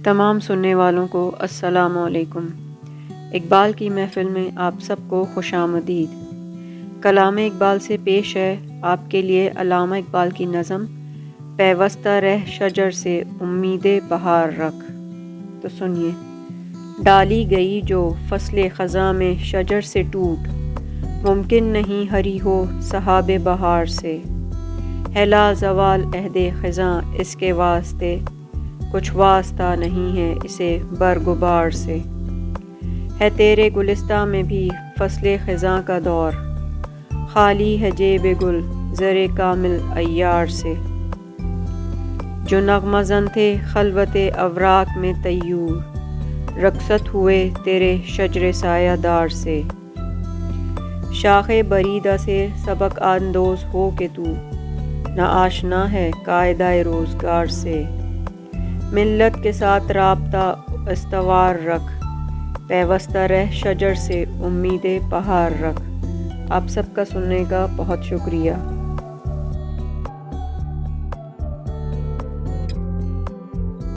تمام سننے والوں کو السلام علیکم۔ اقبال کی محفل میں آپ سب کو خوش آمدید۔ کلام اقبال سے پیش ہے آپ کے لیے علامہ اقبال کی نظم پیوستہ رہ شجر سے امید بہار رکھ۔ تو سنیے۔ ڈالی گئی جو فصل خزاں میں شجر سے ٹوٹ، ممکن نہیں ہری ہو سحاب بہار سے۔ ہے لا زوال عہد خزاں اس کے واسطے، کچھ واسطہ نہیں ہے اسے برگبار سے۔ ہے تیرے گلستاں میں بھی فصل خزاں کا دور، خالی ہے جیب گل زر کامل عیار سے۔ جو نغمہ زن تھے خلوت اوراق میں طیور، رخصت ہوئے تیرے شجر سایہ دار سے۔ شاخ بریدہ سے سبق اندوز ہو کہ تو، نہ آشنا ہے قاعدہ روزگار سے۔ ملت کے ساتھ رابطہ استوار رکھ، پیوستہ رہ شجر سے امید بہار رکھ۔ آپ سب کا سننے کا بہت شکریہ۔